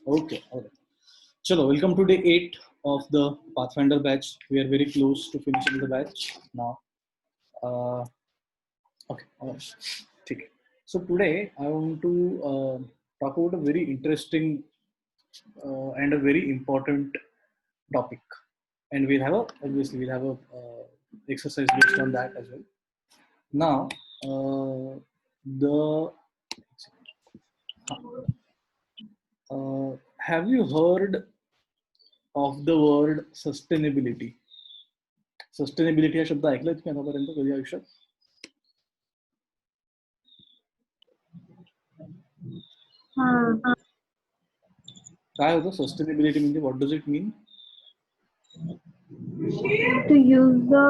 Okay, all right. Chalo, welcome to day 8 of the Pathfinder batch. We are very close to finishing the batch now. Uh, okay, all right. Okay. So today I want to talk about a very interesting and a very important topic, and we'll have a exercise based on that as well. Now, the have you heard of the word sustainability? Sustainability हा शब्द ऐकलाय तुम्ही आतापर्यंत कधी आयुष्यात? काय होतं sustainability म्हणजे? What does it mean? To use the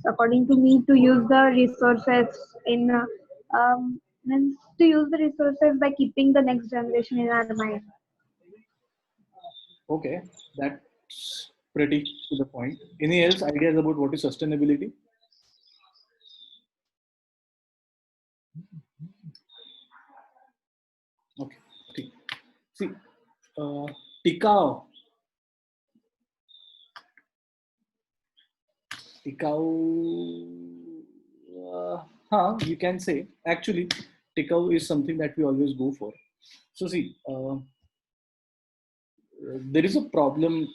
according to me, to use the resources in means to use the resources by keeping the next generation in our mind. Okay, that's pretty to the point. Any else ideas about what is sustainability? Okay, ठीक. See, टिकाऊ you can say. Actually, टिकाऊ is something that we always go for. So see, there is a problem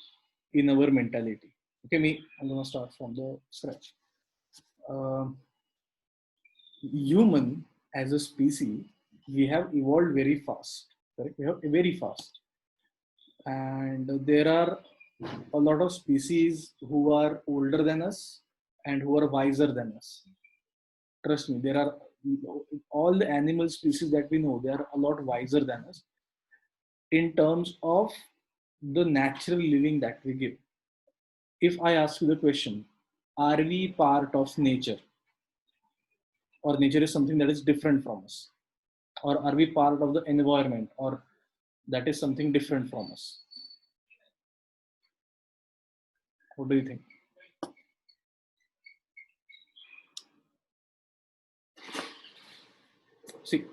in our mentality. Okay, I'm gonna start from the scratch. Human as a species, we have evolved very fast. Correct? We have very fast, and there are a lot of species who are older than us and who are wiser than us. Trust me, there are all the animal species that we know, they are a lot wiser than us in terms of the natural living that we give. If I ask you the question, are we part of nature, or nature is something that is different from us, or are we part of the environment, or that is something different from us? What do you think? See,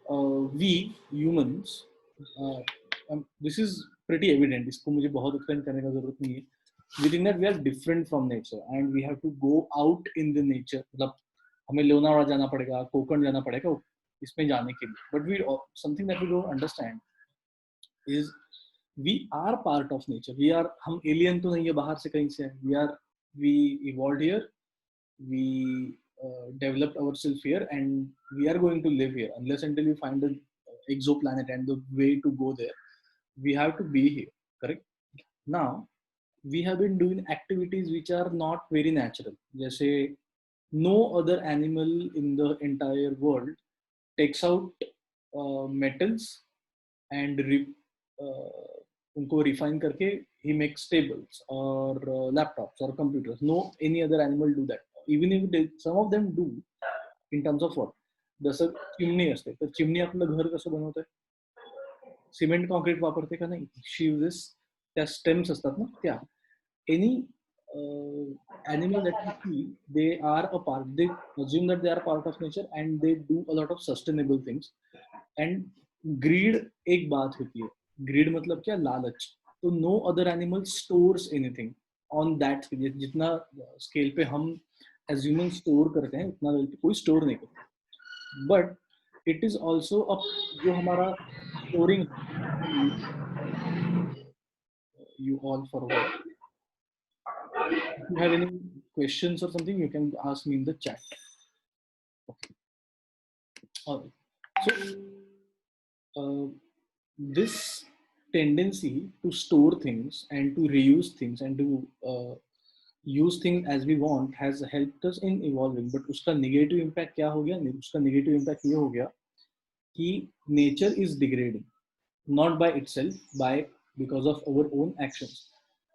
we humans, this is pretty evident. इसको मुझे बहुत explain करने का जरूरत नहीं है. We think that we are different from nature and we have to go out in the nature. मतलब हमें लोनावाला जाना पड़ेगा, कोकण जाना पड़ेगा इसमें जाने के लिए. But we something that we don't understand is we are part of nature. We are, हम alien तो नहीं है बाहर से कहीं से. We evolved here. We developed ourselves here, and we are going to live here unless until we find an exoplanet and the way to go there. We have to be here. Correct? Now we have been doing activities which are not very natural. जैसे no other animal in the entire world takes out metals and उनको refine करके he makes tables or laptops or computers. No any other animal do that. Even if they, some of them do in terms of what, जसं चिमणी असते, तर चिमणी आपलं घर कसं बनवते? सिमेंट कॉन्क्रीट वापरते का नाही? शी युजेस त्या स्टेम्स असतात ना त्या. Any animal that you see, they are a part, they assume that they are part of nature and they do a lot of sustainable things. And greed एक बात होती है. greed मतलब क्या? लालच. तो no other animal stores anything on that scale. जितना scale पे हम as humans स्टोर करते हैं उतना कोई स्टोर नहीं करता. बट इट इज ऑल्सो अ जो हमारा storing. You all for what? If you have any questions or something, you can ask me in the chat. Okay. All right. So this tendency to store things and to reuse things and to use things as we want has helped us in evolving. But उसका negative impact क्या हो गया? उसका negative impact ये हो गया कि nature is degrading, not by itself, because of our own actions.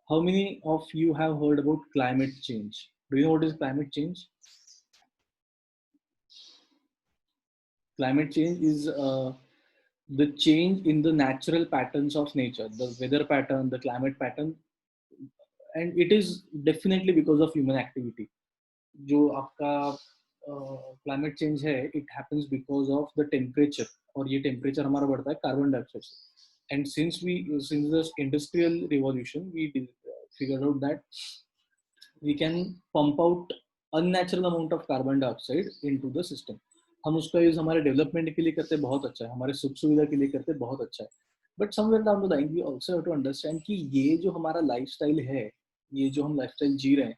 How many of you have heard about climate change? Do you know what is climate change? Climate change is the change in the natural patterns of nature, the weather pattern, the climate pattern, and it is definitely because of human activity. जो आपका climate change है, it happens because of the temperature, और ये temperature हमारा बढ़ता है carbon dioxide से. And since the industrial revolution, we figured out that we can pump out unnatural amount of carbon dioxide into the system. हम उसका use हमारे development के लिए करते बहुत अच्छा है, हमारे सुख सुविधा के लिए करते बहुत अच्छा है. But somewhere down the line we also have to understand कि ये जो हमारा लाइफस्टाइल है, ये जो हम लाइफस्टाइल जी रहे हैं,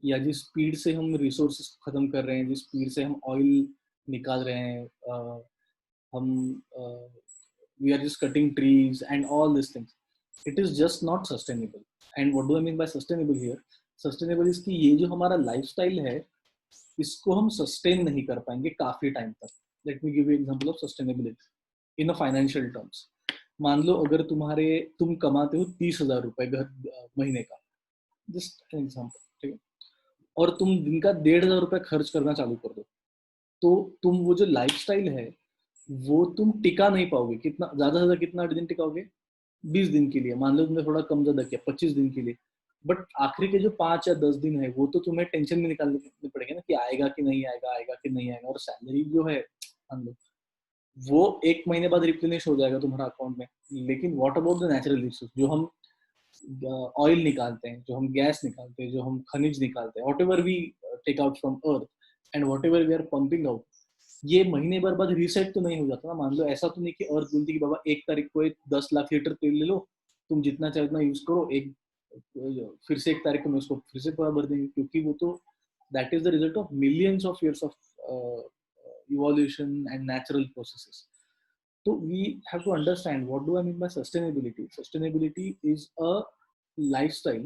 या जिस स्पीड से हम रिसोर्सेज खत्म कर रहे हैं, जिस स्पीड से हम ऑयल निकाल रहे हैं, हम we are just cutting trees and all these things, it is just not sustainable. And what do I mean by sustainable here? Sustainable is कि ये जो हमारा लाइफस्टाइल है, इसको हम सस्टेन नहीं कर पाएंगे काफी टाइम तक. Let me give you example of sustainability in a financial terms. मान लो अगर तुम कमाते हो 30,000 रुपए महीने का, जस्ट एन एग्जांपल, ठीक है, और तुम दिन का 1,500 रुपए खर्च करना चालू कर दो, तो तुम वो जो लाइफस्टाइल है वो तुम टिका नहीं पाओगे. कितना ज्यादा से ज्यादा कितना दिन टिकाओगे? 20 दिन के लिए. मान लो तुमने थोड़ा कम ज्यादा किया, 25 दिन के लिए. बट आखिरी के जो 5 या 10 दिन है वो तो तुम्हें टेंशन में निकालने पड़ेगा ना, कि आएगा कि नहीं आएगा, आएगा कि नहीं आएगा. और सैलरी जो है मान लो वो 1 महीने बाद रिप्लेनिश हो जाएगा तुम्हारा अकाउंट में. लेकिन what about the natural resource, जो हम ऑयल निकालते हैं, जो हम गैस निकालते हैं, जो हम खनिज निकालते हैं, whatever we take out from earth and whatever we are pumping out, ये महीने भर बाद रीसेट तो नहीं हो जाता ना. मान लो ऐसा तो नहीं कि अर्थ बोलती कि बाबा 1 तारीख को 10 लाख लीटर तेल ले लो, तुम जितना चाहे उतना यूज करो, फिर से 1 तारीख को मैं उसको फिर से पूरा भर देंगे. क्योंकि वो तो that is the result of millions of years of evolution and natural processes. So we have to understand, what do I mean by sustainability? Sustainability is a lifestyle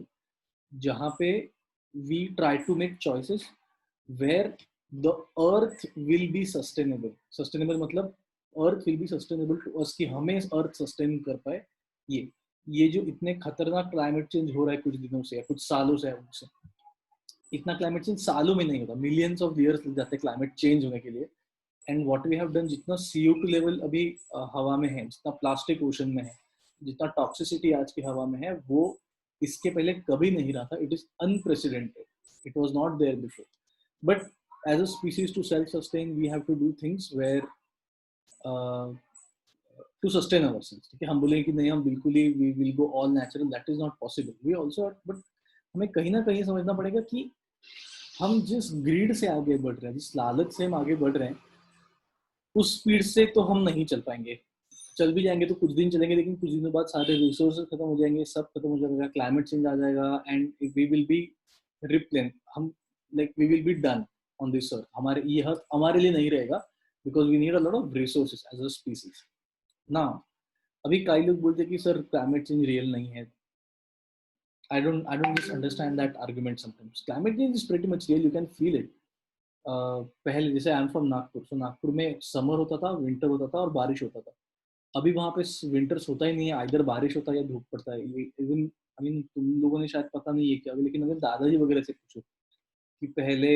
जहाँ पे we try to make choices where the earth will be sustainable. Sustainable मतलब earth will be sustainable to us, कि हमें earth sustain कर पाए. ये जो इतने खतरनाक क्लाइमेट चेंज हो रहा है कुछ दिनों से या कुछ सालों से, इतना क्लाइमेट चेंज सालों में नहीं होता, मिलियंस ऑफ ईयर्स लग जाते हैं क्लाइमेट चेंज होने के लिए. And what we have done, जितना CO2 लेवल अभी हवा में है, जितना प्लास्टिक ओशन में है, जितना टॉक्सिसिटी आज की हवा में है, वो इसके पहले कभी नहीं रहा था. It is unprecedented, it was not there before. But as a species to self sustain we have to do things where to sustain ourselves. ठीक है, हम बोलेंगे कि नहीं हम बिल्कुल ही we will go all natural, that is not possible. We also, but हमें कहीं ना कहीं समझना पड़ेगा कि हम जिस ग्रीड से आगे बढ़ रहे हैं, जिस लालच से हम आगे बढ़ रहे हैं, उस स्पीड से तो हम नहीं चल पाएंगे. चल भी जाएंगे तो कुछ दिन चलेंगे, लेकिन कुछ दिनों बाद सारे रिसोर्सेज खत्म हो जाएंगे, सब खत्म हो जाएगा, क्लाइमेट चेंज आ जाएगा, and we will be replaced. हम like we will be done on this earth. हमारे ये अर्थ हमारे लिए नहीं रहेगा, because we need a lot of resources as a species. ना अभी कई लोग बोलते हैं कि सर क्लाइमेट चेंज रियल नहीं है. I don't just understand that argument sometimes. Climate change is pretty much real. You can feel it. पहले जैसे आई एम फ्रॉम नागपुर, तो नागपुर में समर होता था, विंटर होता था और बारिश होता था. अभी वहाँ पे विंटर्स होता ही नहीं है, इधर बारिश होता है या धूप पड़ता है. इवन आई मीन तुम लोगों ने शायद पता नहीं है क्या, लेकिन अगर दादाजी वगैरह से पूछो कि पहले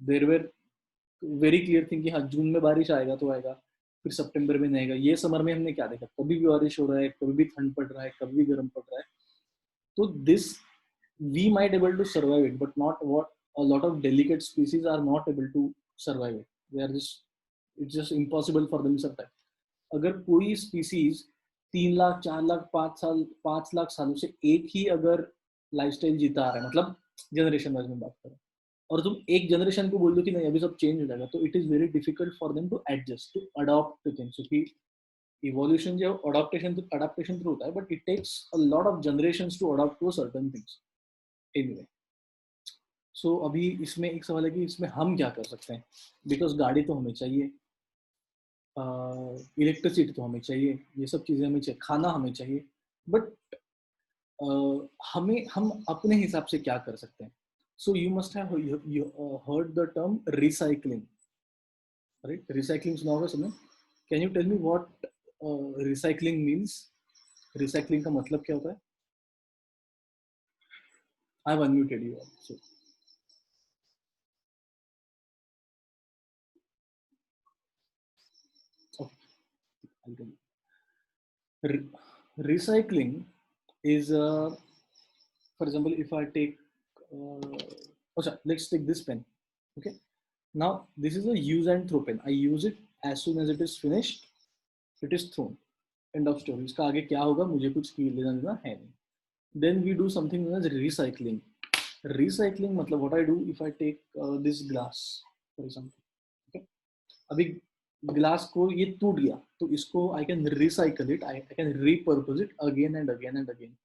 there were very clear thing कि हाँ जून में बारिश आएगा तो आएगा, फिर सितंबर में नहीं आएगा. ये समर में हमने क्या देखा, कभी भी बारिश हो रहा है, कभी भी ठंड पड़ रहा है, कभी भी गर्म पड़ रहा है. So this we might able to survive it, but not what a lot of delicate species are not able to survive it. They are just, it's just impossible for them to survive. अगर कोई species 3 lakh 4 lakh 5 lakh सालों से एक ही अगर lifestyle जीता आ रहा है, मतलब जनरेशन वाइज में बात करें, और तुम एक जनरेशन को बोल दो कि नहीं अभी सब चेंज हो जाएगा, तो it is very difficult for them to adjust, to adopt to things. क्योंकि इवोल्यूशन जो अडॉप्टेशन थ्रू होता है, but it takes a lot of generations to adopt to certain things. Anyway, so अभी इसमें एक सवाल है कि इसमें हम क्या कर सकते हैं. बिकॉज गाड़ी तो हमें चाहिए, इलेक्ट्रिसिटी तो हमें चाहिए, ये सब चीज़ें हमें चाहिए, खाना हमें चाहिए, बट हम अपने हिसाब से क्या कर सकते हैं. So you must have heard the term recycling, right? Recycling सुना होगा सबने. Can you tell me what recycling means? Recycling का मतलब क्या होता है? I have unmuted you also. Recycling is, for example, if I take, let's take this pen. Okay, now this is a use and throw pen. I use it, as soon as it is finished, it is thrown. End of story. इसका आगे क्या होगा मुझे कुछ लेना देना है नहीं. Then we do something known as recycling. Recycling मतलब what I do if I take this glass for example. Okay, अभी ग्लास को ये टूट गया तो इसको I can recycle it, I can repurpose it again and again and again.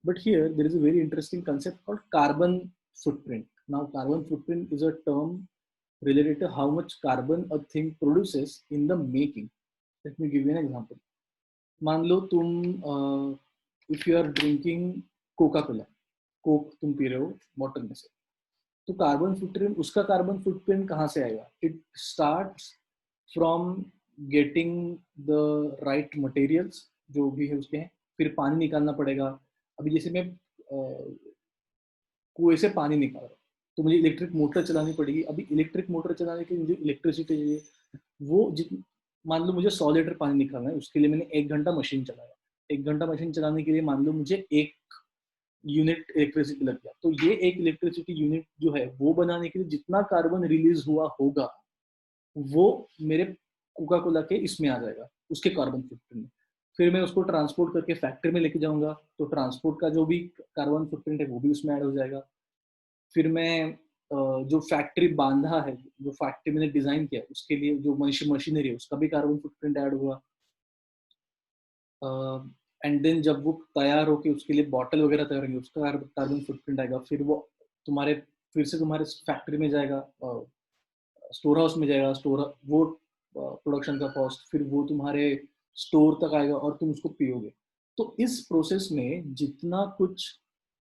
But here there is a very interesting concept called carbon footprint. Now carbon footprint is a term related to how much carbon a thing produces in the making. Let me give you an example. मान लो तुम if you are drinking Coca Cola, Coke तुम P रहे हो bottle में से, तो carbon footprint, उसका carbon footprint कहाँ से आएगा? It starts from getting the right materials जो भी है उसके हैं, फिर पानी निकालना पड़ेगा. अभी जैसे मैं कुएं से पानी निकाल रहा हूँ तो मुझे इलेक्ट्रिक मोटर चलानी पड़ेगी. अभी इलेक्ट्रिक मोटर चलाने के लिए मुझे इलेक्ट्रिसिटी चाहिए. वो मान लो मुझे 100 लीटर पानी निकालना है, उसके लिए मैंने 1 घंटा मशीन चलाया. 1 घंटा मशीन चलाने के लिए मान लो मुझे 1 यूनिट इलेक्ट्रिसिटी लग गया. तो ये एक इलेक्ट्रिसिटी यूनिट जो है वो बनाने के लिए जितना कार्बन रिलीज हुआ होगा वो मेरे कोका कोला के इसमें आ जाएगा, उसके कार्बन फुटप्रिंट में. फिर मैं उसको ट्रांसपोर्ट करके फैक्ट्री में लेके जाऊंगा तो ट्रांसपोर्ट का जो भी कार्बन फुटप्रिंट है वो भी उसमें ऐड हो जाएगा. फिर मैं जो फैक्ट्री बांधा है, जो फैक्ट्री मैंने डिजाइन किया उसके लिए जो मशीनरी है उसका भी कार्बन फुटप्रिंट ऐड हुआ. एंड देन जब वो तैयार होके उसके लिए बॉटल वगैरह तैयार होंगे उसका कार्बन फुटप्रिंट आएगा. फिर वो तुम्हारे फिर से तुम्हारे फैक्ट्री में जाएगा, स्टोर हाउस में जाएगा, स्टोर वो प्रोडक्शन का कॉस्ट, फिर वो तुम्हारे स्टोर तक आएगा और तुम उसको पियोगे. तो इस प्रोसेस में जितना कुछ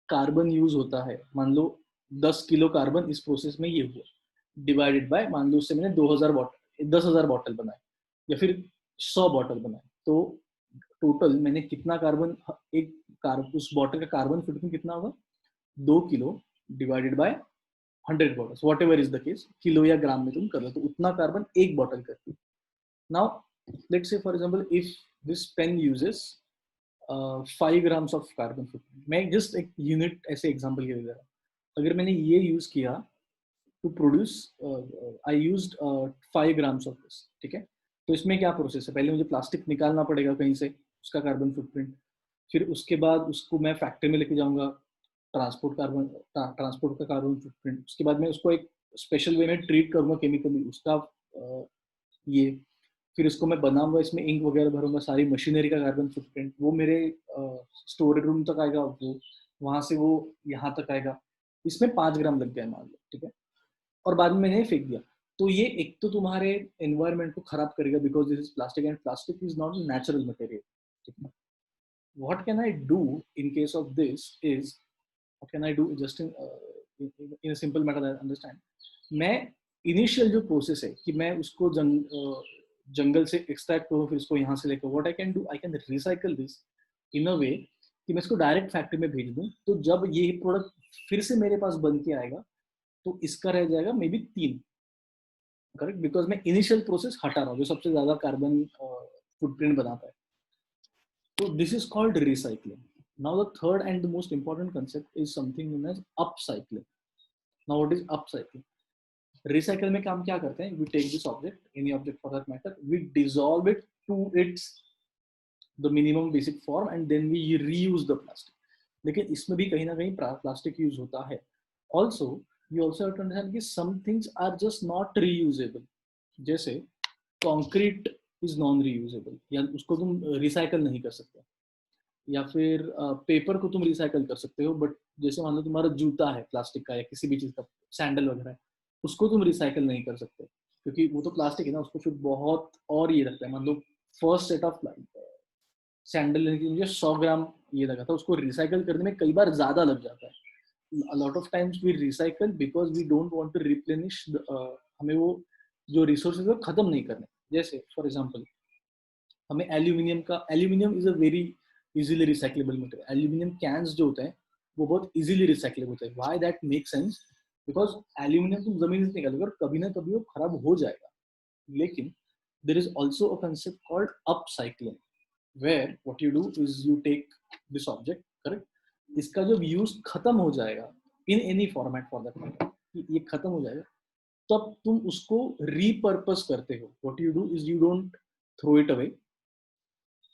कार्बन यूज होता है, मान लो 10 किलो कार्बन इस प्रोसेस में ये हुआ, डिवाइडेड बाय मान लो उससे मैंने 2000 बॉटल 10,000 बॉटल बनाए या फिर 100 बॉटल बनाए, तो टोटल मैंने कितना कार्बन, उस बॉटल का कार्बन फुटप्रिंट कितना होगा? 2 kilo divided by 100 bottles, what ever is the case, kilo या ग्राम में तुम कर लो तो उतना कार्बन एक बॉटल करती है. Now let's say for example if this pen uses 5 grams of carbon footprint. मैं जस्ट एक यूनिट ऐसे एग्जांपल के लिए दे रहा हूँ. अगर मैंने ये यूज किया to produce, I used 5 grams of this, ठीक है. तो इसमें क्या प्रोसेस है? पहले मुझे प्लास्टिक निकालना पड़ेगा कहीं से, उसका कार्बन फुटप्रिंट. फिर उसके बाद उसको मैं फैक्ट्री में लेके जाऊंगा, ट्रांसपोर्ट का कार्बन फुटप्रिंट. उसके बाद मैं उसको एक स्पेशल वे में ट्रीट करूंगा केमिकली, उसका ये. फिर इसको मैं बनाऊंगा, इसमें इंक वगैरह भरूंगा, सारी मशीनरी का कार्बन फुटप्रिंट वो मेरे स्टोरेज रूम तक आएगा, वो वहां से वो यहाँ तक आएगा. इसमें 5 ग्राम लग गया मान लो, ठीक है. और बाद में मैंने फेंक दिया. तो ये एक तो तुम्हारे एनवायरनमेंट को खराब करेगा because this is plastic and plastic is not natural material, ठीक है. What can I do in case of this is, what can I do just in a simple matter that I understand. मैं initial जो process है कि मैं उसको जंगल से extract करूँ, फिर उसको यहाँ से लेकर, what I can do, I can recycle this in a way कि मैं इसको डायरेक्ट फैक्ट्री में भेज दूँ. तो जब ये प्रोडक्ट फिर से मेरे पास बन के आएगा तो इसका रह जाएगा मे बी 3, करेक्ट, बिकॉज मैं इनिशियल प्रोसेस हटा रहा हूँ जो सबसे ज्यादा कार्बन फुटप्रिंट बनाता है. So this is called recycling. Now the third and the most important concept is something known as upcycling. Now what is upcycling? Recycle में काम क्या करते हैं? We take this object, any object for that matter, we dissolve it to its the minimum basic form and then we reuse the plastic. लेकिन इसमें भी कहीं ना कहीं प्लास्टिक यूज होता है. Also you also have to understand कि some things are just not reusable. जैसे concrete is non-reusable, या उसको तुम रिसाइकल नहीं कर सकते. या फिर पेपर को तुम रिसाइकल कर सकते हो, बट जैसे मान लो तुम्हारा जूता है प्लास्टिक का या किसी भी चीज का, सैंडल वगैरह है, उसको तुम रिसाइकल नहीं कर सकते क्योंकि वो तो प्लास्टिक है ना. उसको फिर बहुत और ये लगता है. मान लो फर्स्ट सेट ऑफ सैंडल लेने के लिए मुझे 100 ग्राम ये लगा था, उसको रिसाइकल करने में कई बार ज्यादा लग जाता है. a lot of times we recycle because we don't want to replenish हमें वो जो रिसोर्सेज है खत्म नहीं करने. जैसे फॉर एग्जांपल हमें aluminium is a very easily recyclable material. Aluminium cans जो होते हैं वो बहुत इजीली रिसाइक्लेबल होते हैं. Why that make sense? Because aluminium तुम जमीन से निकालोगे और कभी ना कभी वो खराब हो जाएगा. लेकिन there is also a concept called upcycling, where what you do is you take this object, correct, इसका जब यूज खत्म हो जाएगा in any format for that matter, ये खत्म हो जाएगा, तब तुम उसको रीपर्पस करते हो. What you do is you don't throw it away,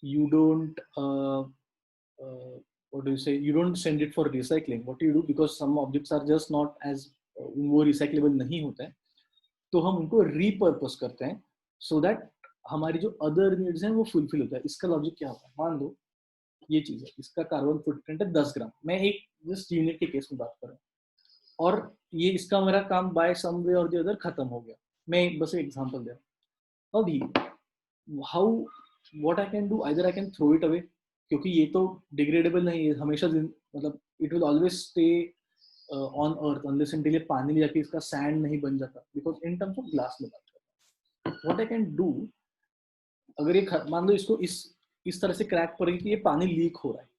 you don't what do you say, you don't send it for recycling. What do you do, because some objects are just not as वो recyclable नहीं होते हैं, तो हम उनको repurpose करते हैं so that हमारी जो other needs हैं वो fulfill होता है. इसका लॉजिक क्या होता है, मान लो ये चीज है, इसका कार्बन फुटप्रिंट है 10 ग्राम, मैं एक जस्ट यूनिट के केस में बात कर रहा हूँ, और ये इसका मेरा काम बाय सम वे और द अदर खत्म हो गया. मैं बस एक एग्जांपल दे रहा हूँ. अभी how what I can do, either I can throw it away, क्योंकि ये तो डिग्रेडेबल नहीं है हमेशा, मतलब it will always stay on earth unless until ये पानी में जाके इसका सैंड नहीं बन जाता, because in terms of glass में बात करता हूँ. व्हाट आई कैन डू, अगर ये मान लो इसको इस तरह से क्रैक पड़ेगी कि ये पानी लीक हो रहा है,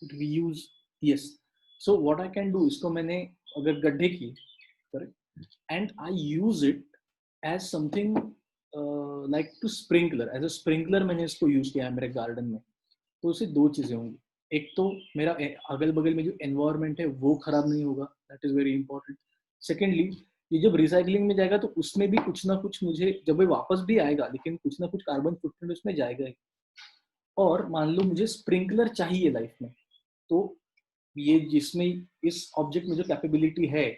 it we use yes, so what I can do, इसको मैंने अगर गड्ढे किए, correct, and I use it as something like to sprinkler, as a sprinkler मैंने इसको यूज किया है मेरे गार्डन में. तो उससे दो चीजें होंगी, एक तो मेरा अगल बगल में जो एनवायरनमेंट है वो खराब नहीं होगा, that is very important. Secondly, ये जब रिसाइकलिंग में जाएगा तो उसमें भी कुछ ना कुछ मुझे, जब ये वापस भी आएगा लेकिन कुछ ना कुछ कार्बन फुटप्रिंट उसमें जाएगा ही. और मान लो मुझे स्प्रिंकलर चाहिए लाइफ में, तो ये जिसमें इस ऑब्जेक्ट में जो कैपेबिलिटी है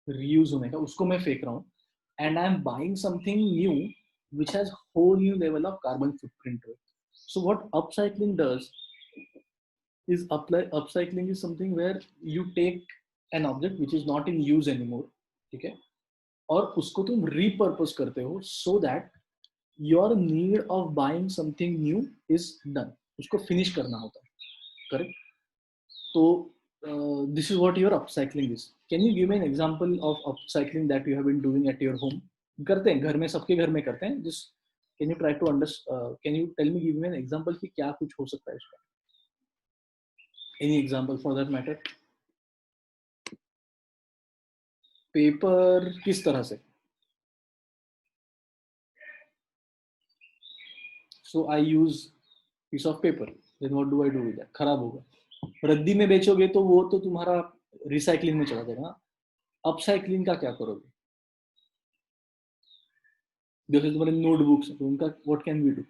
रीयूज होने का, उसको मैं फेंक रहा हूँ, and I am buying something new which has whole new level of carbon footprint to it. So what upcycling does is upcycling is something where you take an object which is not in use anymore, ठीक है, और उसको तुम repurpose करते हो so that your need of buying something new is done. उसको finish करना होता है, correct? So this is what your upcycling is. Can you give me an example of upcycling that you have been doing at your home? करते हैं घर में, सबके घर में करते हैं. Just can you try to understand? Can you tell me, give me an example कि क्या कुछ हो सकता है इसका? Any example for that matter? Paper किस तरह से? So I use piece of paper. Then what do I do with that? खराब होगा. रद्दी में बेचोगे तो वो तो तुम्हारा रिसाइकलिंग में चला जाएगा. अपसाइकलिंग का क्या करोगे? जैसे तुम्हारे नोटबुक्स, तो उनका what can we do?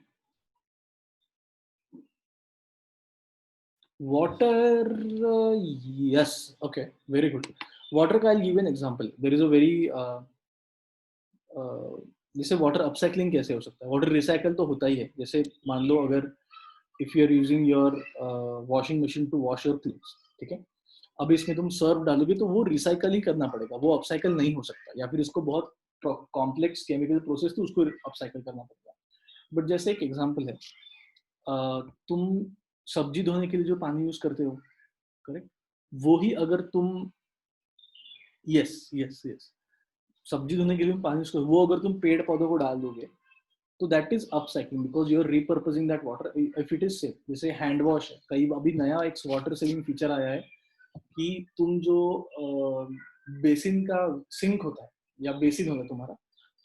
Water, yes, okay, very good. Water का I'll give an example. There is a very जैसे वाटर अपसाइकलिंग कैसे हो सकता है? वाटर रिसाइकल तो होता ही है. जैसे मान लो अगर if you are using your washing machine to wash your clothes, ठीक है, अब इसमें तुम सर्फ डालोगे तो वो रिसाइकल ही करना पड़ेगा, वो अपसाइकल नहीं हो सकता, या फिर इसको बहुत कॉम्प्लेक्स केमिकल प्रोसेस तो उसको अपसाइकल करना पड़ेगा. बट जैसे एक एग्जांपल है, तुम सब्जी धोने के लिए जो पानी यूज करते हो, करेक्ट, वो ही अगर तुम यस यस यस सब्जी धोने के लिए पानी यूज करो, वो अगर तुम पेड़ पौधों को डाल दोगे तो that is upcycling, because you are repurposing that water if it is safe. जैसे हैंड वॉश है, कई अभी नया एक वाटर सेविंग फीचर आया है कि तुम जो बेसिन का सिंक होता है या बेसिन होगा तुम्हारा,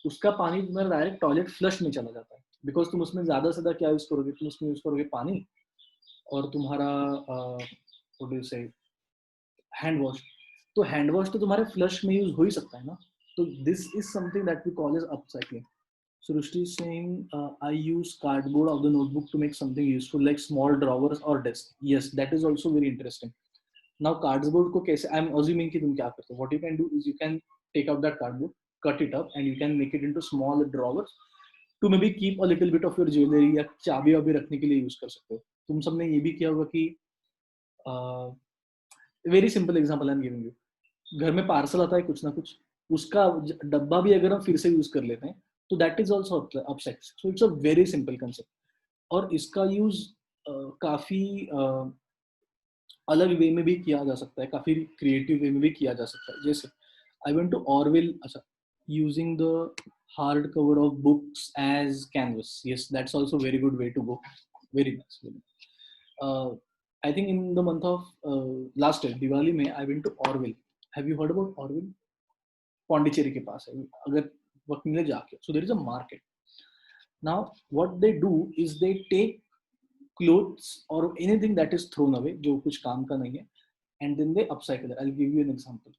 उसका पानी तुम्हारा डायरेक्ट टॉयलेट फ्लश में चला जाता है, बिकॉज तुम उसमें ज्यादा से ज्यादा क्या यूज करोगे, तुम उसमें यूज करोगे पानी और तुम्हारा से हैंड वॉश. तो हैंड वॉश तो तुम्हारे फ्लश में यूज हो ही सकता है ना. तो this is something that we call as upcycling. So Rushti is saying, I use cardboard of the notebook to make something useful like small drawers or desk. Yes, that is also very interesting. Now cardboard को कैसे, I'm assuming कि तुम क्या करते हो. What you can do is you can take out that cardboard, cut it up, and you can make it into small drawers to maybe keep a little bit of your jewelry या चाबी वाबी रखने के लिए use कर सकते हो. तुम सबने ये भी किया होगा कि very simple example I am giving you. घर में पार्सल आता है कुछ ना कुछ, उसका डब्बा भी अगर हम फिर से यूज कर लेते हैं तो that is also upcycling. So it's a very simple concept, और इसका यूज काफी अलग वे में भी किया जा सकता है, काफी क्रिएटिव वे में भी किया जा सकता है. जैसे आई वेंट टू ऑरवेल, अच्छा, using the hard cover of books as canvas. Yes, that's also very good way to go. Very nice. I think in the month of last year, Diwali में I went to Orville. Have you heard about Orville? Pondicherry के पास है, अगर वक्त मिले जाके. So there is a market. Now what they do is they take clothes or anything that is thrown away, जो कुछ काम का नहीं है, and then they upcycle it. I'll give you an example.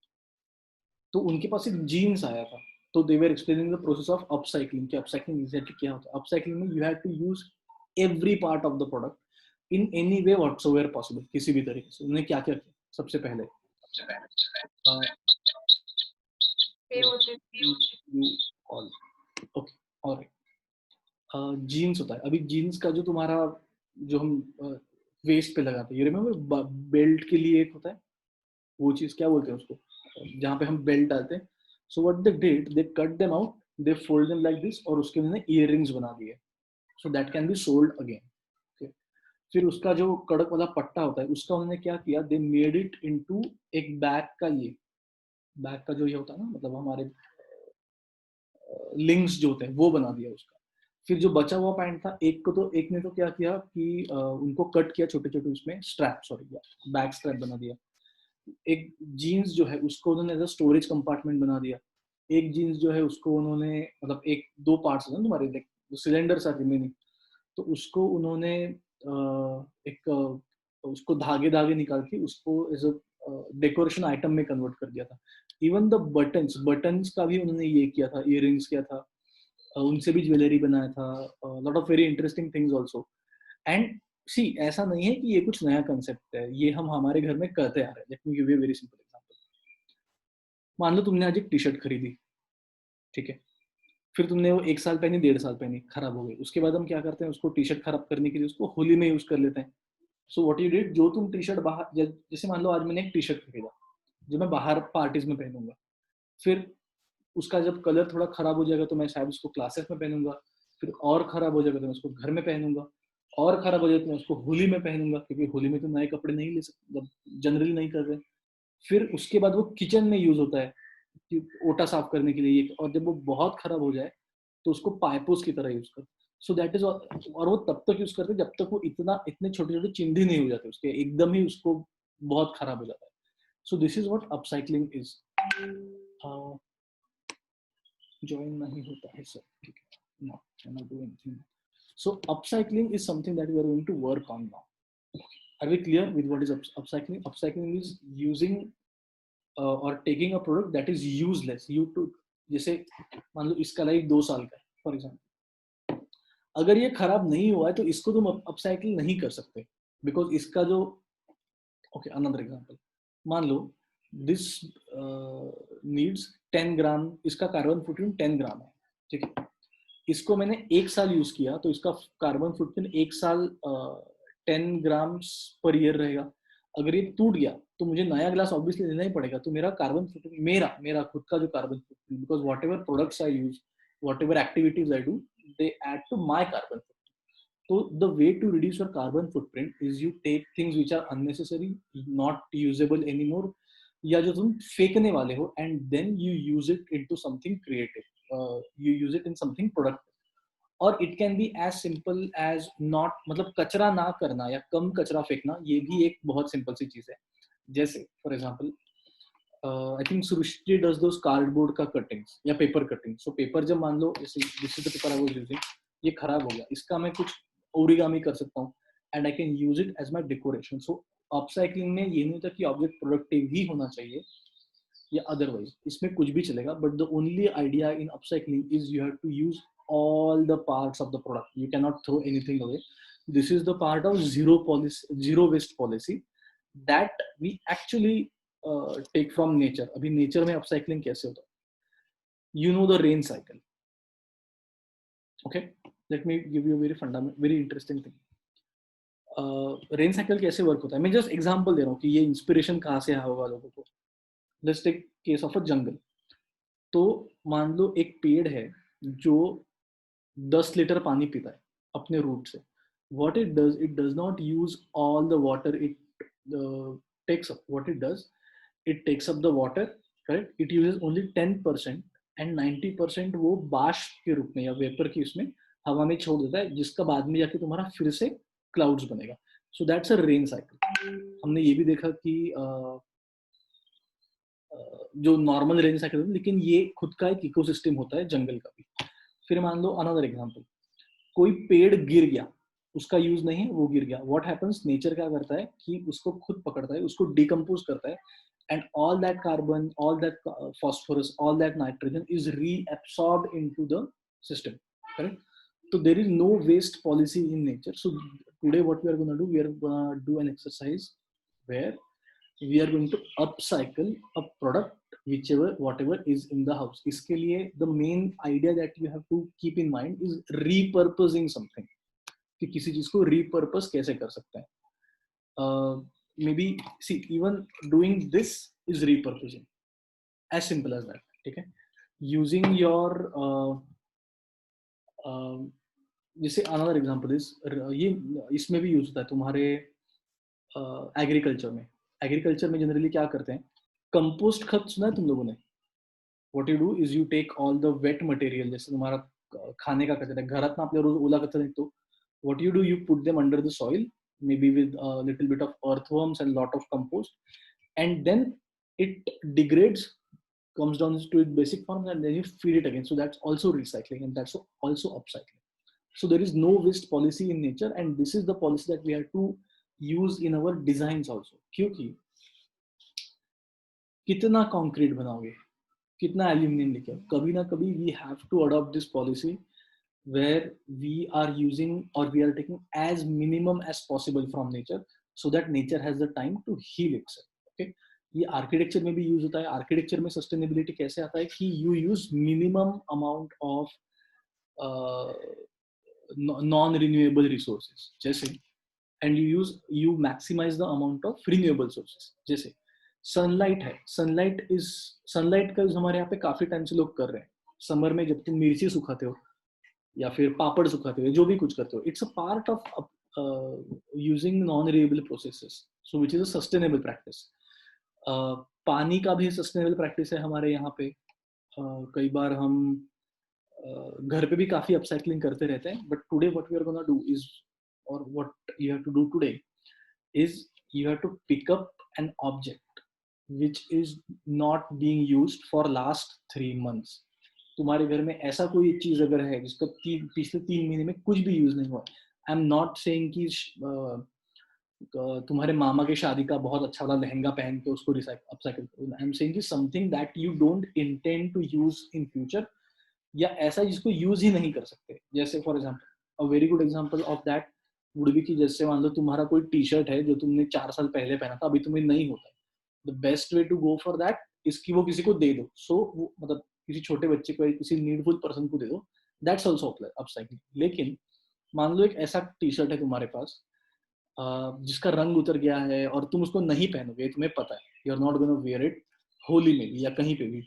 तो उनके पास एक jeans आया था, तो they were explaining the process of upcycling. कि upcycling exactly क्या होता है. Upcycling में you have to use every part of the product in any way whatsoever possible. किसी भी तरीके से उन्होंने क्या क्या किया? सबसे पहले ऑल ओके ऑलराइट, जीन्स होता है. अभी जीन्स का जो तुम्हारा जो हम वेस्ट पे लगाते हैं, यू रिमेम्बर बेल्ट के लिए एक होता है वो चीज, क्या बोलते हैं उसको, जहाँ पे हम बेल्ट डालते हैं. So what they did, they cut them out, they fold them like this, और उसके उन्होंने इयर रिंग्स बना दिए. So that can be sold again. फिर उसका जो कड़क वाला पट्टा होता है उसका उन्होंने क्या किया, दे मेड इट इनटू एक बैग का, ये बैग का जो ये होता है ना, मतलब हमारे लिंक्स जो होते हैं वो बना दिया उसका. फिर जो बचा हुआ पैंट था, एक ने तो क्या किया कि उनको कट किया छोटे छोटे, उसमें स्ट्रैप, सॉरी बैक स्ट्रैप बना दिया. एक जीन्स जो है उसको उन्होंने एज अ स्टोरेज कंपार्टमेंट बना दिया. एक जीन्स जो है उसको उन्होंने, मतलब एक दो पार्ट्स हैं तुम्हारे सिलेंडर सा रिमेनिंग, तो उसको उन्होंने एक उसको धागे धागे निकाल के उसको एज अ डेकोरेशन आइटम में कन्वर्ट कर दिया था. इवन द बटन्स का भी उन्होंने ये किया था, इयर रिंग्स किया था, उनसे भी ज्वेलरी बनाया था. Lot of very interesting things also. And see, ऐसा नहीं है कि ये कुछ नया कंसेप्ट है, ये हम हमारे घर में करते आ रहे हैं. Let me give you a very simple example. मान लो तुमने आज एक टी शर्ट खरीदी, ठीक है, फिर तुमने वो 1 साल पहनी, 1.5 साल पहनी, खराब हो गई. उसके बाद हम क्या करते हैं, उसको टी शर्ट खराब करने के लिए उसको होली में यूज कर लेते हैं. सो व्हाट यू डिड, जो तुम टी शर्ट बाहर, जैसे मान लो आज मैंने एक टी शर्ट खरीदा जो मैं बाहर पार्टीज में पहनूंगा, फिर उसका जब कलर थोड़ा खराब हो जाएगा तो मैं शायद उसको क्लासेस में पहनूंगा, फिर और खराब हो जाएगा तो मैं उसको घर में पहनूंगा, और खराब हो जाएगा तो मैं उसको होली में पहनूंगा, क्योंकि होली में तो नए कपड़े नहीं ले सकते, जनरली नहीं कर रहे. फिर उसके बाद वो किचन में यूज होता है कि ओटा साफ करने के लिए, और जब वो बहुत खराब हो जाए तो उसको पाइपोस की तरह यूज कर. सो दैट इज, और वो तब तक यूज करते जब तक वो इतने छोटे छोटे चिंदी नहीं हो जाते उसके, एकदम ही उसको बहुत खराब हो जाता है. So this is what upcycling is. Join नहीं होता है सर, ठीक है, no can not do anything. So upcycling is something that we are going to work on now. Are we clear with what is upcycling? Upcycling is using or taking a product that is useless. You to, जैसे मान लो इसका life 2 साल का है for example, अगर ये खराब नहीं हुआ है तो इसको तुम अपसाइकिल नहीं कर सकते, बिकॉज इसका जो, ओके अनदर एग्जाम्पल, मान लो दिस नीड्स 10 ग्राम, इसका कार्बन फुटप्रिंट 10 ग्राम है, ठीक है. इसको मैंने 1 साल यूज किया तो इसका कार्बन फुटप्रिंट 1 साल 10 ग्राम पर ईयर रहेगा. अगर ये टूट गया तो मुझे नया ग्लास ऑब्वियसली लेना ही पड़ेगा. तो मेरा कार्बन फुटप्रिंट, मेरा खुद का जो carbon footprint, because whatever products I use, whatever activities I do, they add to my carbon footprint. So the way to reduce your carbon footprint is you take things which are unnecessary, not usable anymore, या जो तुम फेंकने वाले हो, and then you use it into something creative. You use it in something productive. और it can be as simple as not, मतलब कचरा ना करना या कम कचरा फेंकना, ये भी एक बहुत सिंपल सी चीज है. जैसे for example, I think Srishti does those cardboard का कटिंग्स या पेपर कटिंग. सो पेपर जब मान लो this is the paper I was using, ये खराब हो गया, इसका मैं कुछ ओरिगामी कर सकता हूँ and I can use it as my decoration. So upcycling में ये नहीं होता कि ऑब्जेक्ट प्रोडक्टिव ही होना चाहिए या अदरवाइज, इसमें कुछ भी चलेगा. But the only idea in upcycling is you have to use all the parts of the product. You cannot throw anything away. This is the part of zero waste policy that we actually take from nature. अभी nature में upcycling कैसे होता है? You know the rain cycle. Okay, let me give you a very fundamental, very interesting thing. Rain cycle कैसे work होता है, मैं just example दे रहा हूँ कि ये इंस्पिरेशन कहाँ से आया होगा लोगों को. Let's take case of a jungle. तो मान लो एक पेड़ है जो 10 लीटर पानी पीता है अपने रूट से. what it does not use all the water it takes up. What it does, it takes up the water, correct, it uses only 10% and 90% वो बाष्प के रूप में या वेपर की उसमें हवा में छोड़ देता है, जिसका बाद में जाके तुम्हारा फिर से क्लाउड्स बनेगा. So that's a rain cycle. हमने ये भी देखा कि जो नॉर्मल रेन साइकिल है, लेकिन ये खुद का एक इकोसिस्टम होता है जंगल का भी. फिर मान लो अनदर एग्जांपल, कोई पेड़ गिर गया, उसका यूज नहीं है, वो गिर गया. व्हाट हैपेंस, नेचर क्या करता है कि उसको खुद पकड़ता है, उसको डिकम्पोज करता है, and all that carbon, all that phosphorus, all that nitrogen is reabsorbed into the system, correct. So there is no waste policy in nature. So today what we are going to do, we are going to do an exercise where we are going to upcycle a product whichever whatever is in the house. इसके लिए the main idea that you have to keep in mind is repurposing something, कि किसी चीज को repurpose कैसे कर सकते हैं. Maybe see, even doing this is repurposing, as simple as that. ठीक है, using your जैसे another example is, ये इसमें भी यूज होता है तुम्हारे एग्रीकल्चर में. एग्रीकल्चर में जनरली क्या करते हैं, कंपोस्ट खत सुना है तुम लोगों ने? What you do is you take all the wet material, जैसे तुम्हारा खाने का कचरा है घरात ना आपल्या रोज ओला कचरा निघतो, what you do, you put them under the soil, maybe with a little bit of earthworms and lot of compost, and then it degrades, comes down to its basic form, and then you feed it again. So that's also recycling, and that's also upcycling. So there is no waste policy in nature, and this is the policy that we have to use in our designs also. क्योंकि कितना concrete बनाओगे, कितना aluminium लेके, कभी ना कभी we have to adopt this policy where we are using or we are taking as minimum as possible from nature, so that nature has the time to heal itself. Okay, ये architecture में भी use होता है. Architecture में sustainability कैसे आता है कि you use minimum amount of non renewable resources, जैसे and you maximize the amount of renewable sources. जैसे सनलाइट है, सनलाइट का यूज हमारे यहाँ पे काफी टाइम से लोग कर रहे हैं. समर में जब तुम मिर्ची सुखाते हो या फिर पापड़ सुखाते हो, जो भी कुछ करते हो, it's a part of using non renewable processes, so which is a sustainable practice. पानी का भी सस्टेनेबल प्रैक्टिस है हमारे यहाँ पे. कई बार हम घर पे भी काफी अपसाइक्लिंग करते रहते हैं. But today what we are gonna do is, और what you have to do today is, you have to pick up an object which is not being used for last 3 months. तुम्हारे घर में ऐसा कोई चीज अगर है जिसका पिछले 3 महीने में कुछ भी यूज नहीं हुआ, आई एम नॉट सेइंग कि तुम्हारे मामा के शादी का बहुत अच्छा वाला लहंगा पहन के उसको अपसाइकल करो. आई एम सेइंग कि something that you don't intend to use in future, या ऐसा जिसको यूज ही नहीं कर सकते. जैसे for example, a very good example of that would be कि जैसे मान लो तुम्हारा कोई टी शर्ट है जो तुमने 4 साल पहले पहना था, अभी तुम्हें नहीं होता. The best way to go for that is कि वो किसी को दे दो. सो मतलब किसी छोटे बच्चे को, किसी नीडफुल पर्सन को दे दो. That's also upcycling. लेकिन मान लो एक ऐसा टी शर्ट है तुम्हारे पास जिसका रंग उतर गया है और तुम उसको नहीं पहनोगे, तुम्हें पता है you are not gonna wear it Holi में भी या कहीं पे भी,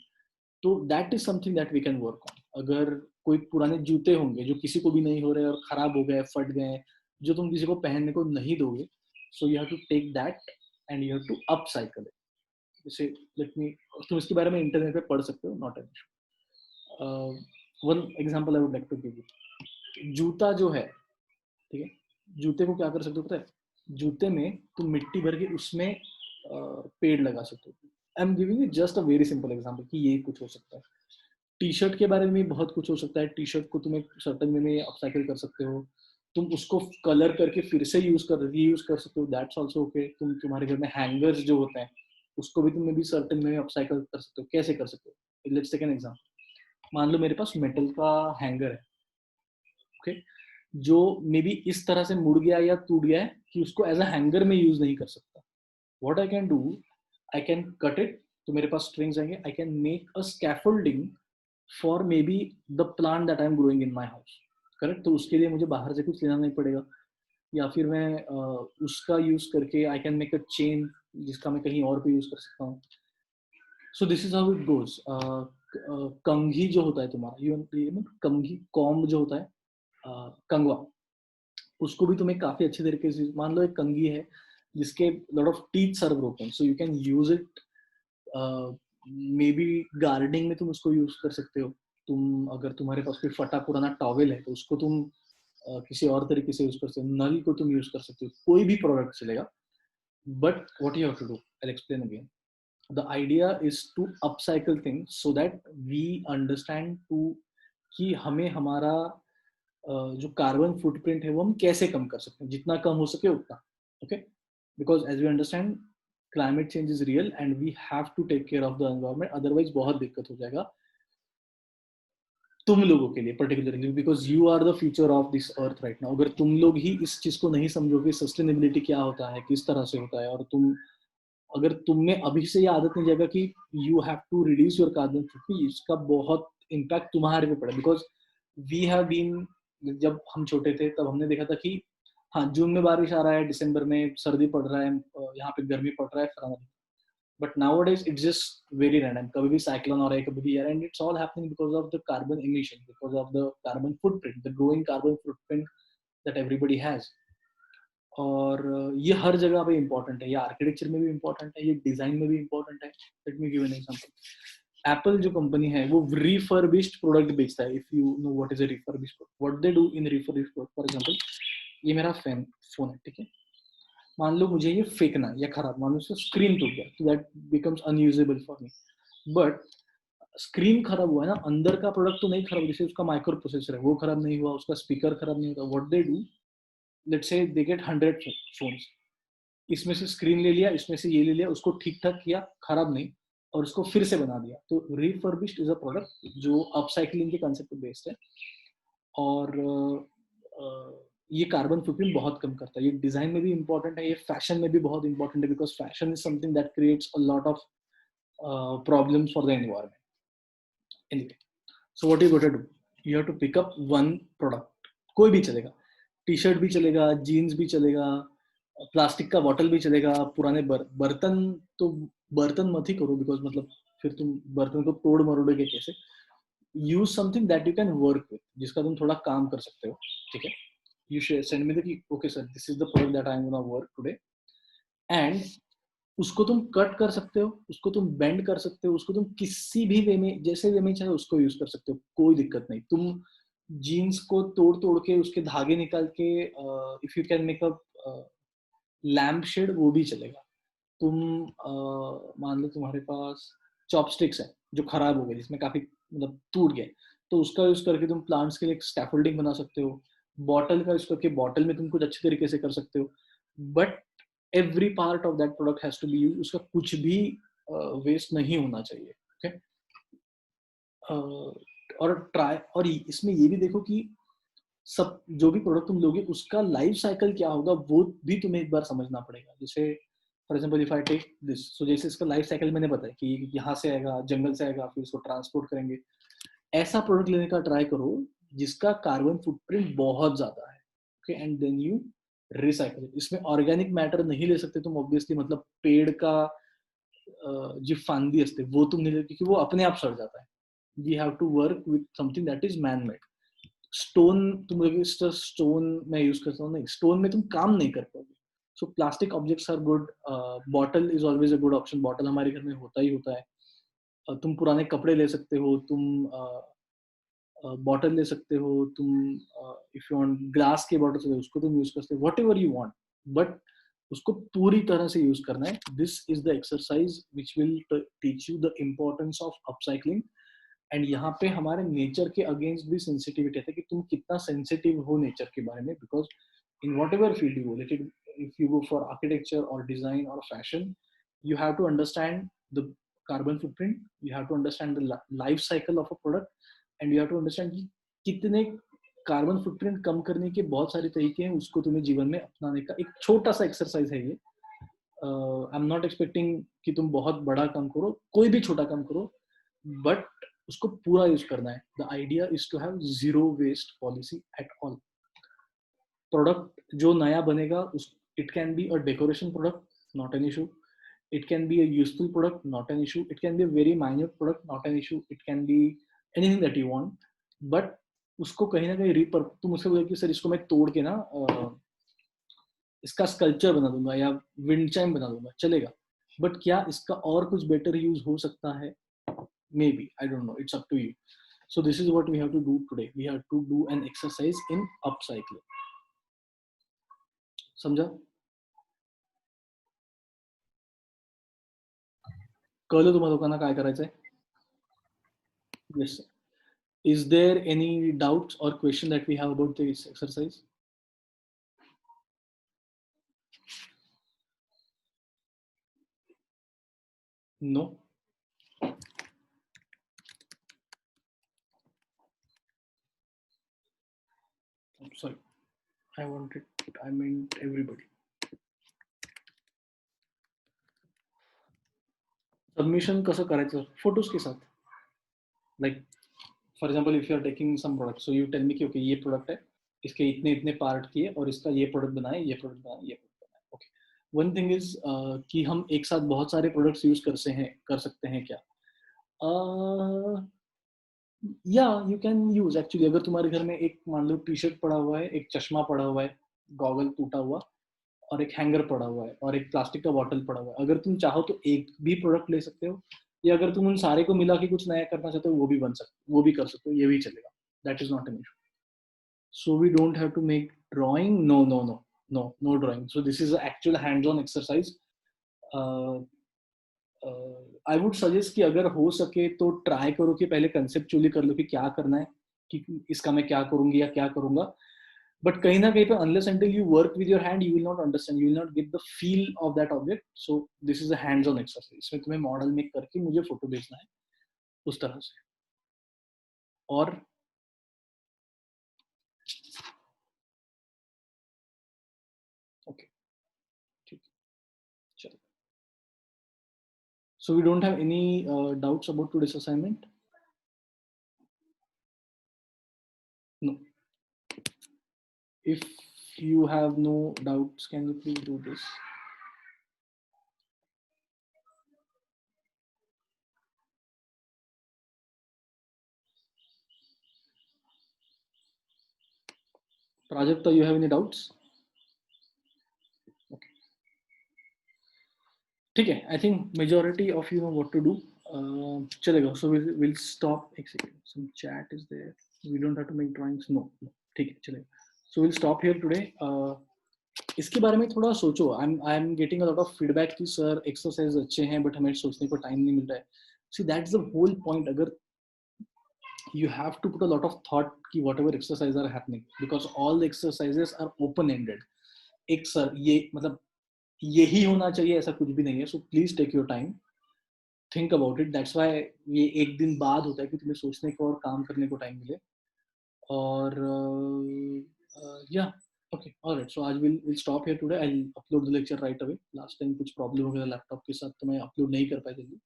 तो that is something that we can work on. अगर कोई पुराने जूते होंगे जो किसी को भी नहीं हो रहे और खराब हो गए, फट गए, जो तुम किसी को पहनने को नहीं दोगे, so you have to take that and you have to upcycle it. जैसे लेट मी, तुम इसके बारे में इंटरनेट पे पढ़ सकते हो, not an issue. One example I would like to give you. जूता जो है, ठीक है, जूते को क्या कर सकते हो पता है? जूते में तुम मिट्टी भर के उसमें पेड़ लगा सकते हो. I am giving you just a very simple example कि ये कुछ हो सकता है. टी शर्ट के बारे में बहुत कुछ हो सकता है. टी शर्ट को तुम एक सर्टेन वे में अपसाइकल कर सकते हो. तुम उसको कलर करके फिर से रीयूज कर सकते हो. That's also okay. तुम्हारे घर में हैंगर्स जो होते हैं उसको भी तुम भी सर्टेन वे में अपसाइकल कर सकते हो. कैसे कर सकते हो? Let's take an example. मान लो मेरे पास मेटल का हैंगर है, ओके, जो मे बी इस तरह से मुड़ गया या टूट गया है कि उसको एज अ हैंगर में यूज नहीं कर सकता. What I can do, I can cut it. तो मेरे पास स्ट्रिंग्स आएंगे. I can make a scaffolding for may be the plant that I am growing in my house. Correct. तो उसके लिए मुझे बाहर से कुछ लेना नहीं पड़ेगा. या फिर मैं उसका यूज करके I can make a chain जिसका मैं कहीं और पे यूज कर सकता हूँ. सो this is how it goes. कंघी जो होता है तुम्हारा, कंघी कॉम्ब जो होता है, कंगवा, उसको भी तुम्हें काफी अच्छे तरीके से, मान लो एक कंघी है जिसके lot of teeths are broken, so you can use it. Maybe gardening में तुम उसको यूज कर सकते हो. तुम अगर तुम्हारे पास कोई फटा पुराना टॉवेल है तो उसको तुम किसी और तरीके से यूज कर सकते हो. नल को तुम यूज कर सकते हो. कोई भी प्रोडक्ट चलेगा. But what you have to do, I will explain again. The idea is to upcycle things so that we understand to कि हमें हमारा जो कार्बन फुटप्रिंट है वो हम कैसे कम कर सकते हैं, जितना कम हो सके उतना. Okay, because as we understand climate change is real and we have to take care of the environment, otherwise बहुत दिक्कत हो जाएगा. तुम लोगों के लिए particularly, because you are the future of this earth right now. अगर तुम लोग ही इस चीज को नहीं समझोगे सस्टेनेबिलिटी क्या होता है, किस तरह से होता है, और तुम अगर तुम में अभी से ये आदत नहीं जाएगा कि you have to reduce your carbon footprint, इसका बहुत इम्पैक्ट तुम्हारे पे पड़ा। बिकॉज वी हैव बीन, जब हम छोटे थे तब हमने देखा था कि हाँ जून में बारिश आ रहा है, दिसंबर में सर्दी पड़ रहा है, यहाँ पे गर्मी पड़ रहा है, फलाना। But now days it's just very random, कभी भी साइक्लोन आ रहा है, कभी भी, and it's all happening because of the carbon emission, because of the carbon footprint, the growing carbon footprint that everybody has. और ये हर जगह पे इम्पोर्टेंट है, ये आर्किटेक्चर में भी इम्पोर्टेंट है, ये डिजाइन में भी इम्पोर्टेंट है। Let me give an example. Apple जो कंपनी है वो रिफर्बिश्ड प्रोडक्ट बेचता है। If you know what is a refurbished product, what they do in refurbished product, for example ये मेरा फोन है, ठीक है, मान लो मुझे ये फेंकना है या खराब, मान लो उसका स्क्रीन टूट गया, तो that becomes unusable for me. But screen खराब हुआ है ना, अंदर का प्रोडक्ट तो नहीं खराब, जैसे उसका माइक्रो प्रोसेसर है वो खराब नहीं हुआ, उसका स्पीकर खराब नहीं हुआ। What they do, let's say they get 100 phones, इसमें से स्क्रीन ले लिया, इसमें से ये ले लिया, उसको ठीक ठाक किया, खराब नहीं, और उसको फिर से बना दिया। तो रिफर्बिश्ड इज अ प्रोडक्ट जो अपसाइकलिंग के कंसेप्ट पे बेस्ड है। और ये कार्बन फुटप्रिंट बहुत कम करता है। ये डिजाइन में भी इंपॉर्टेंट है, ये फैशन में भी बहुत इंपॉर्टेंट है, because fashion is something that creates a lot of problems for the environment. Anyway, so what you got to do, you have to pick up one product, कोई भी चलेगा, टी शर्ट भी चलेगा, jeans भी चलेगा, plastic का bottle भी चलेगा, पुराने बर्तन, तो बर्तन मत ही करो, बिकॉज मतलब फिर तुम बर्तन को तोड़ मरोड़ोगे कैसे। Use something that you can work with, जिसका तुम थोड़ा काम कर सकते हो, ठीक है। You send me the, okay sir this is the product that I am gonna work today, and उसको तुम कट कर सकते हो, उसको तुम बेंड कर सकते हो, उसको तुम किसी भी वे में, जैसे वे में चाहे उसको यूज कर सकते हो, कोई दिक्कत नहीं। तुम जीन्स को तोड़ तोड़ के उसके धागे निकाल के if you can make a lamp shade, वो भी चलेगा। तुम मान लो तुम्हारे पास चॉपस्टिक्स है जो खराब हो गए, जिसमें काफी मतलब टूट गए, तो उसका यूज करके तुम प्लांट्स के लिए स्कैफोल्डिंग बना सकते हो। बॉटल का यूज करके बॉटल में तुम कुछ अच्छे तरीके से कर सकते हो। But every part of that product has to be use, उसका कुछ भी वेस्ट नहीं होना चाहिए, ओके। और ट्राई, और इसमें ये भी देखो कि सब जो भी प्रोडक्ट तुम लोगे उसका लाइफ साइकिल क्या होगा, वो भी तुम्हें एक बार समझना पड़ेगा। जैसे for example if I take this, so जैसे इसका लाइफ साइकिल मैंने बताया कि यहाँ से आएगा, जंगल से आएगा, फिर इसको ट्रांसपोर्ट करेंगे। ऐसा प्रोडक्ट लेने का ट्राई करो जिसका कार्बन फुटप्रिंट बहुत ज्यादा है, okay, and then you recycle. इसमें ऑर्गेनिक मैटर नहीं ले सकते तुम ऑब्वियसली, मतलब पेड़ का जो फांदी असते वो तुम नहीं ले, क्योंकि वो अपने आप सड़ जाता है। We have to work with something that is man made. Stone, तुम स्टोन मैं यूज करता हूँ, नहीं, स्टोन में तुम काम नहीं कर पाओगे। So plastic objects are good, bottle is always a good option, bottle हमारे घर में होता ही होता है। तुम पुराने कपड़े ले सकते हो, तुम बॉटल ले सकते हो, तुम इफ यू वांट ग्लास के बॉटल उसको तुम यूज कर सकते हो, what ever you want, but उसको पूरी तरह से यूज करना है। This is the exercise which will teach you the importance of upcycling. And यहाँ पे हमारे नेचर के अगेंस्ट भी सेंसिटिविटी है कि तुम कितना सेंसिटिव हो नेचर के बारे में, because in what ever field you go, let it, if you go for architecture और डिजाइन और fashion, you have to understand the carbon footprint, you have to understand the life cycle of a product, and you have to understand कि कितने carbon footprint कम करने के बहुत सारे तरीके हैं, उसको तुम्हें जीवन में अपनाने का एक छोटा सा एक्सरसाइज है ये। आई एम नॉट एक्सपेक्टिंग कि तुम बहुत बड़ा काम करो, कोई भी छोटा काम करो, बट उसको पूरा यूज करना है। The idea is to have zero waste policy at all. Product जो नया बनेगा उस, it can be a decoration product, not an issue, it can be a useful product, not an issue, it can be a very minute product, not an issue, it can be anything that you want, but उसको कहीं ना कहीं तुम उससे बोले कि sir इसको मैं तोड़ के ना इसका स्कल्पचर बना दूंगा या विंड चाइम बना दूंगा, चलेगा, बट क्या इसका और कुछ बेटर यूज हो सकता है, maybe, I don't know, it's up to you. So this is what we have to do today, we have to do an exercise in upcycling, समझा? कळलं तुम्हाला लोकांना काय करायचंय? Yes. Is there any doubts or question that we have about this exercise? No. sorry, I meant everybody. Submission कसं करायचं? Photos के साथ. Like, for example, if you are taking some product, so you tell me कि okay ये product है, इसके इतने इतने part किए और इसका ये product बनाए, ये product बनाए, ये product बनाए. Okay. One thing is कि हम एक साथ बहुत सारे products use कर सकते हैं क्या? Yeah, you can use actually. अगर तुम्हारे घर में एक मान लो टी शर्ट पड़ा हुआ है, एक चश्मा पड़ा हुआ है, गॉगल टूटा हुआ और एक हैंगर पड़ा हुआ है और एक प्लास्टिक का बॉटल पड़ा हुआ है, अगर तुम चाहो तो एक भी प्रोडक्ट ले सकते हो, या अगर तुम उन सारे को मिला के कुछ नया करना चाहते हो वो भी कर सकते हो, ये भी चलेगा. That is not an issue. So we don't have to make drawing. No drawing. So this is actual hands on exercise. I would suggest कि अगर हो सके तो ट्राई करो कि पहले कंसेप्चुअली कर लो कि क्या करना है, कि इसका मैं क्या करूंगी या क्या करूंगा. बट कहीं ना कहीं पे unless until you work with your hand, you will not understand, you will not get the feel of that object. So this is a hands on exercise. इसमें तुम्हें मॉडल मेक करके मुझे फोटो भेजना है उस तरह से. और ओके, ठीक, चलो. So we don't have any doubts about today's assignment? No. If you have no doubts, can you please do this? Prajakta, you have any doubts? Okay. ठीक है. I think majority of you know what to do. चलेगा. So we'll stop. एक second. Some chat is there. We don't have to make drawings. No. ठीक है, चलेगा. So we'll stop here today. इसके बारे में थोड़ा सोचो. I'm getting a lot of feedback कि sir exercise अच्छे हैं but हमें सोचने को time नहीं मिल रहा है. See, that's the whole point. अगर you have to put a lot of thought कि whatever exercises are happening, because all the exercises are open ended. एक सर ये मतलब यही होना चाहिए ऐसा कुछ भी नहीं है. So please take your time, think about it. That's why ये एक दिन बाद होता है कि तुम्हें सोचने को और काम करने को टाइम मिले. और या ओके, ऑलराइट. सो आज will stop here today. I will upload the lecture right away. Last time कुछ प्रॉब्लम हो गया लैपटॉप के साथ तो मैं अपलोड नहीं कर पाया जल्दी.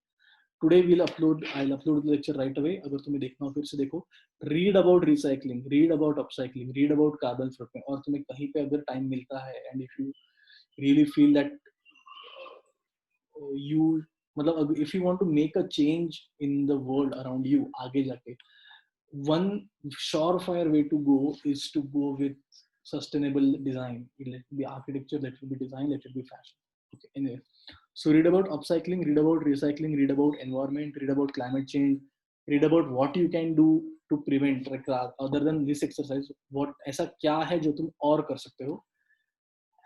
Today I will upload the lecture right away. अगर तुम्हें देखना हो फिर से देखो. Read about recycling, read about upcycling, read about carbon footprint. और तुम्हें कहीं पे अगर टाइम मिलता है and if you really feel that you मतलब if you want to make a change in the world around you आगे जाके, one surefire way to go is to go with sustainable design. Let it be architecture, let it be design, let it be fashion. Okay, anyway, so read about upcycling, read about recycling, read about environment, read about climate change, read about what you can do to prevent, like other than this exercise, what ऐसा क्या है जो तुम और कर सकते हो.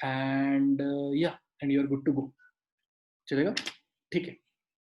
And yeah, and you are good to go. चलेगा, ठीक है.